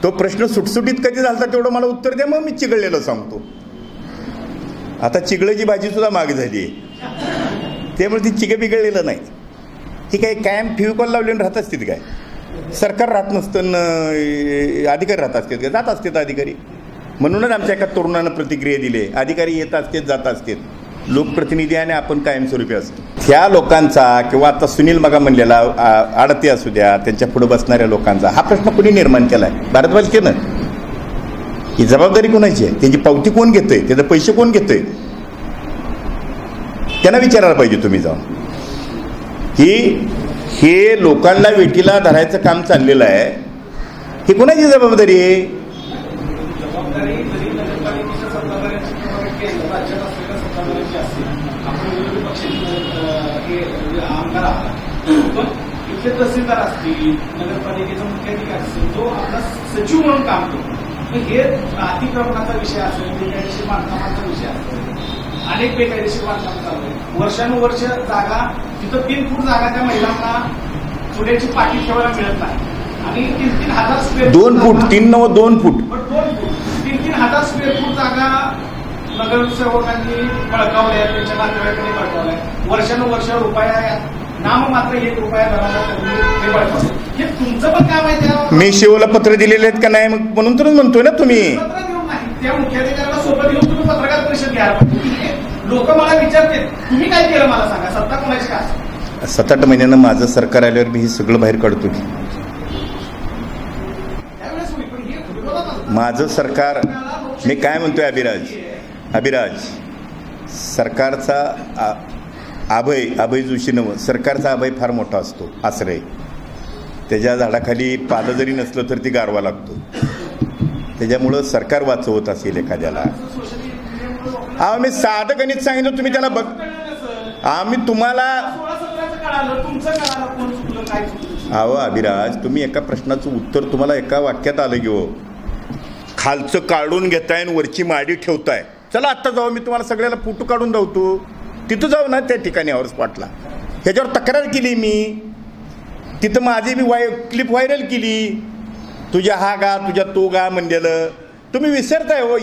तो प्रश्न, सुटसुटीत कधी झालता तेवढं मला उत्तर द्या, मग मी चिघळलेलं सांगतो. आता चिघळाची भाजी सुद्धा माग झाली आहे, त्यामुळे ती चिघ बिघडलेलं नाही. ही काही कायम फेविकॉल लावलेलं राहत असतील काय? सरकार राहत नसतं, अधिकारी राहत असतात, जात असतात अधिकारी. म्हणूनच आमच्या एका तरुणानं प्रतिक्रिया दिली, अधिकारी येत असतात जात असतात, लोकप्रतिनिधी आणि आपण कायमस्वरूपी असतो. ह्या लोकांचा किंवा आता सुनील मगा म्हणलेला आडती असू द्या, त्यांच्या पुढे बसणाऱ्या लोकांचा हा प्रश्न कोणी निर्माण केला आहे? भारत बालकेनं. ही जबाबदारी कोणाची आहे? त्याची पावती कोण घेतोय? त्याचे पैसे कोण घेतोय? त्यांना विचारायला पाहिजे तुम्ही जाऊन की हे लोकांना वेटीला धरायचं काम चाललेलं आहे, ही कोणाची जबाबदारी आहे? जबाबदारी जरी नगरपालिकेच्या सत्ताधाऱ्यांची किंवा राज्यात असलेल्या सत्ताधाऱ्यांची असेल, आपण विरोधी पक्षाचे आमदार आहात, पण इथले तहसीलदार असतील, नगरपालिकेचा मुख्याधिकारी असेल, जो आपला सचिव म्हणून काम करतो, हे अतिक्रमणाचा विषय असेल, बेकायदेशीर बांधकामाचा विषय असेल, अनेक बेकायदेशीर बांधकाम चालू आहे. वर्षानुवर्ष जागा तिथं 3 फूट जागा त्या महिलांना चुड्याची पाठी ठेवायला मिळत नाही आणि 3,000 स्क्वेअर 2 फूट 2 फूट 3,000 स्क्वेअर फूट जागा नगरसेवकांनी बळकावल्या, त्यांच्या नातेवाईकांनी बळकावल्या. वर्षानुवर्ष रुपया नाममात्र 1 रुपया दराला त्यांनी हे बळकावलं. हे तुमचं पण काम आहे. त्या मी शिवला पत्र दिलेले आहेत का नाही, मग म्हणून तरच म्हणतोय ना तुम्ही. पत्र देऊन नाही, त्या मुख्याधिकाऱ्याला सोबत घेऊन तुम्ही पत्रकार परिषद घ्यायला पाहिजे. लोक मला विचारते तुम्ही काय केलं, मला सांगा, सत्ता कोणाची काय? 7-8 महिन्यानं माझं सरकार आल्यावर मी हे सगळं बाहेर काढतो की. माझं सरकार, मी काय म्हणतोय अभिराज सरकारचा अभय जोशी नव सरकारचा अभय फार मोठा असतो, आश्रय. त्याच्या झाडाखाली पालं जरी नसलं तर ती गारवा लागतो. त्याच्यामुळं सरकार वाचवत असेल एखाद्याला. मी साधं गणित सांगितलं, तुम्ही त्याला बघ. आम्ही तुम्हाला अहो अभिराज, तुम्ही एका प्रश्नाचं उत्तर तुम्हाला एका वाक्यात आलं घेऊ. खालचं काढून घेताय आणि वरची माडी ठेवताय. चला आत्ता जाऊ, मी तुम्हाला सगळ्याला फोटो काढून धावतो. तिथं जाऊ ना त्या ठिकाणी हॉर्स स्पॉटला. ह्याच्यावर तक्रार केली मी, तिथं माझी मी क्लिप व्हायरल केली. तुझ्या हा गा, तुझ्या तो गा म्हणलेलं. तुम्ही विसरताय हो.